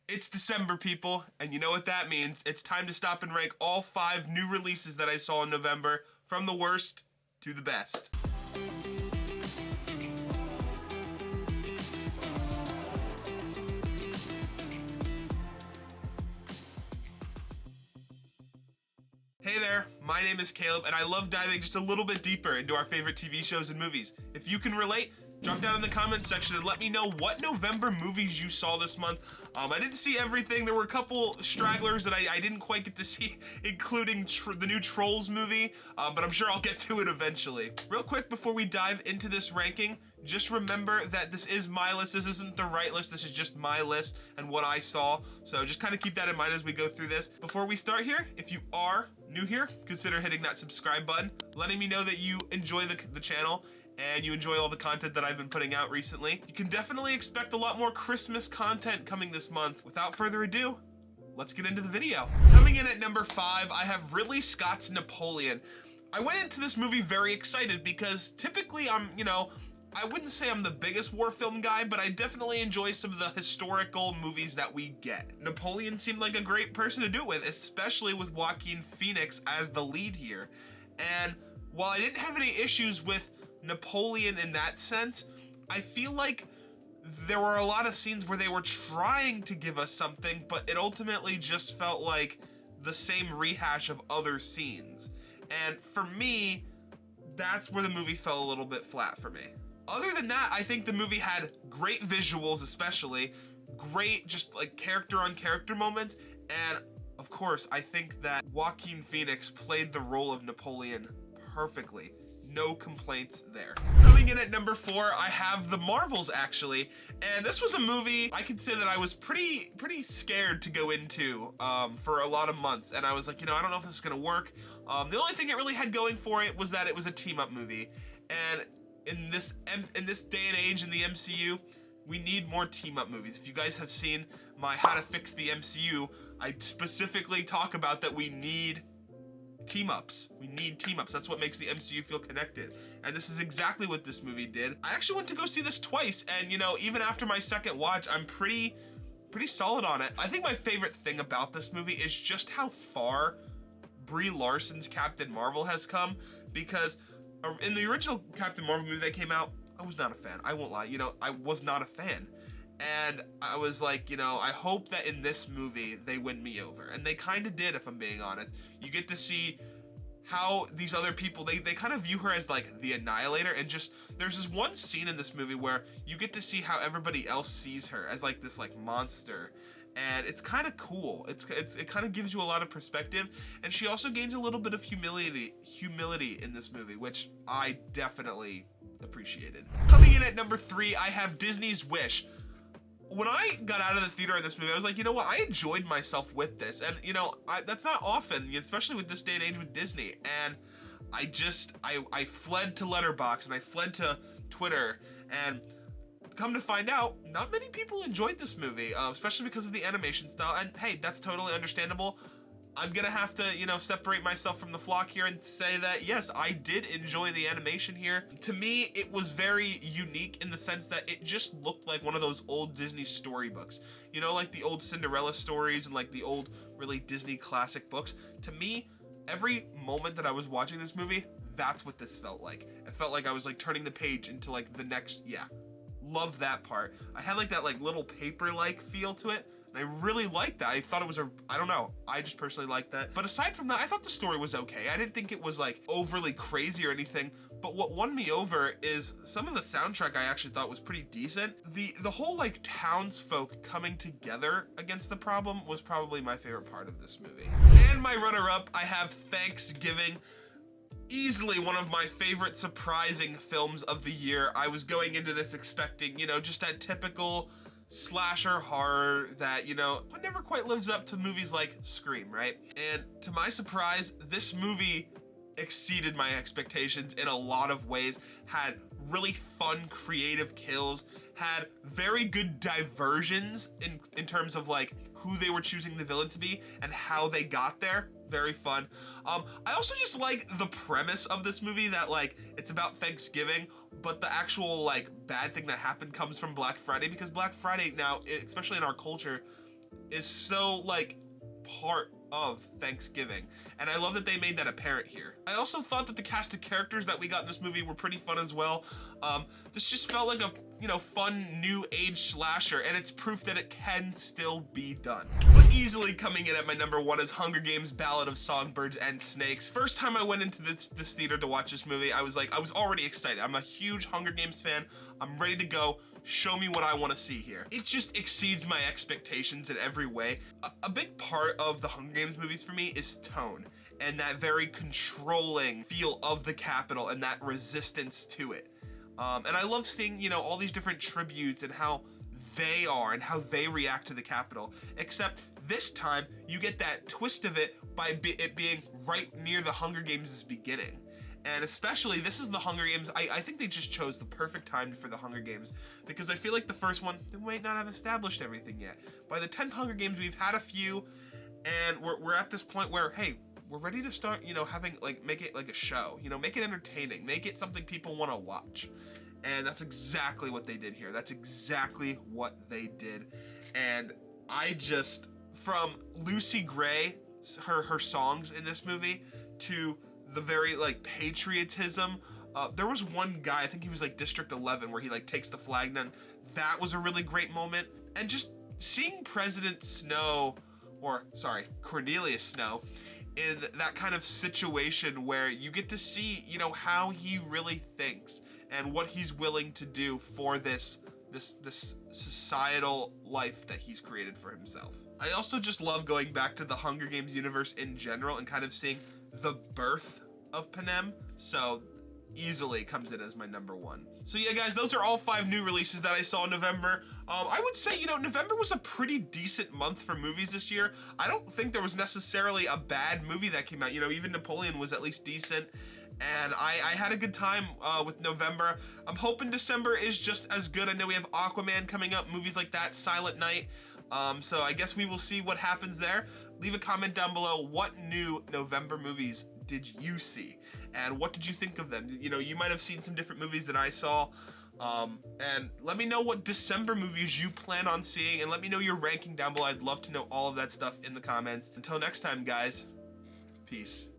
It's December, people, and you know what that means. It's time to stop and rank all 5 new releases that I saw in November, from the worst to the best. Hey there, my name is Caleb, and I love diving just a little bit deeper into our favorite TV shows and movies. If you can relate, drop down in the comments section and let me know what November movies you saw this month. I didn't see everything. There were a couple stragglers that I didn't quite get to see, including the new Trolls movie, but I'm sure I'll get to it eventually. Real quick before we dive into this ranking, just remember that this is my list. This isn't the right list. This is just my list and what I saw. So just kind of keep that in mind as we go through this. Before we start here, if you are new here, consider hitting that subscribe button, letting me know that you enjoy the channel and you enjoy all the content that I've been putting out recently. You can definitely expect a lot more Christmas content coming this month. Without further ado, let's get into the video. Coming in at number 5, I have Ridley Scott's Napoleon. I went into this movie very excited because typically I wouldn't say I'm the biggest war film guy, but I definitely enjoy some of the historical movies that we get. Napoleon seemed like a great person to do it with, especially with Joaquin Phoenix as the lead here. And while I didn't have any issues with Napoleon in that sense, I feel like there were a lot of scenes where they were trying to give us something, but it ultimately just felt like the same rehash of other scenes. And for me, that's where the movie fell a little bit flat for me. Other than that, I think the movie had great visuals, especially great just like character on character moments, and of course I think that Joaquin Phoenix played the role of Napoleon perfectly. No complaints there. Coming in at number 4, I have The Marvels, actually, and this was a movie I could say that I was pretty scared to go into for a lot of months, and I was like, I don't know if this is gonna work. The only thing it really had going for it was that it was a team-up movie, and in this day and age in the MCU, we need more team-up movies. If you guys have seen my How to Fix the MCU, I specifically talk about that we need team-ups. We need team-ups. That's what makes the MCU feel connected. And this is exactly what this movie did. I actually went to go see this twice, and even after my second watch, I'm pretty solid on it. I think my favorite thing about this movie is just how far Brie Larson's Captain Marvel has come, because in the original Captain Marvel movie that came out, I was not a fan. I won't lie, I was not a fan. And I was like, I hope that in this movie they win me over. And they kind of did, if I'm being honest. You get to see how these other people, they kind of view her as like the Annihilator, and just, there's this one scene in this movie where you get to see how everybody else sees her as like this like monster. And it's kind of cool. It kind of gives you a lot of perspective, and she also gains a little bit of humility in this movie, which I definitely appreciated. Coming in at number 3, I have Disney's Wish. When I got out of the theater in this movie, I was like, you know what? I enjoyed myself with this, and that's not often, especially with this day and age with Disney. And I fled to Letterboxd and I fled to Twitter, and come to find out, not many people enjoyed this movie, especially because of the animation style. And hey, that's totally understandable. I'm gonna have to, separate myself from the flock here and say that, yes, I did enjoy the animation here. To me, it was very unique in the sense that it just looked like one of those old Disney storybooks. Like the old Cinderella stories and like the old really Disney classic books. To me, every moment that I was watching this movie, that's what this felt like. It felt like I was like turning the page into like the next, love that part. I had like that like little paper-like feel to it, and I really liked that. I thought it was I don't know, I just personally liked that. But aside from that, I thought the story was okay. I didn't think it was like overly crazy or anything, but what won me over is some of the soundtrack I actually thought was pretty decent. The whole like townsfolk coming together against the problem was probably my favorite part of this movie. And my runner-up, I have Thanksgiving. Easily one of my favorite surprising films of the year. I was going into this expecting, just that typical slasher horror that, never quite lives up to movies like Scream, right? And to my surprise, this movie exceeded my expectations in a lot of ways, had really fun, creative kills, had very good diversions in terms of like who they were choosing the villain to be and how they got there. Very fun. I also just like the premise of this movie, that like it's about Thanksgiving, but the actual like bad thing that happened comes from Black Friday, because Black Friday now, especially in our culture, is so like part of Thanksgiving, and I love that they made that apparent here. I also thought that the cast of characters that we got in this movie were pretty fun as well. This just felt like a fun new age slasher, and it's proof that it can still be done. But easily coming in at my number one is Hunger Games: Ballad of Songbirds and Snakes. First time I went into this theater to watch this movie, I was already excited. I'm a huge Hunger Games fan. I'm ready to go. Show me what I want to see here. It just exceeds my expectations in every way. A big part of the Hunger Games movies for me is tone, and that very controlling feel of the Capitol and that resistance to it. And I love seeing, all these different tributes and how they are and how they react to the Capitol. Except this time, you get that twist of it by it being right near the Hunger Games' beginning. And especially, this is the Hunger Games. I think they just chose the perfect time for the Hunger Games, because I feel like the first one, they might not have established everything yet. By the 10th Hunger Games, we've had a few, and we're at this point where, hey, we're ready to start, having, make it like a show, make it entertaining, make it something people want to watch. And that's exactly what they did here. That's exactly what they did. And I just, from Lucy Gray, her songs in this movie, to the very patriotism. There was one guy, I think he was District 11, where he takes the flag down. That was a really great moment. And just seeing President Snow, Cornelius Snow, in that kind of situation where you get to see, how he really thinks and what he's willing to do for this societal life that he's created for himself. I also just love going back to the Hunger Games universe in general and kind of seeing the birth of Panem, so easily comes in as my number one. So yeah, guys, those are all 5 new releases that I saw in November. I would say, November was a pretty decent month for movies this year. I don't think there was necessarily a bad movie that came out. Even Napoleon was at least decent, and I had a good time with November. I'm hoping December is just as good. I know we have Aquaman coming up, movies like that, Silent Night. So I guess we will see what happens there. Leave a comment down below. What new November movies did you see? And what did you think of them? You might have seen some different movies that I saw. And let me know what December movies you plan on seeing, and let me know your ranking down below. I'd love to know all of that stuff in the comments. Until next time, guys, peace.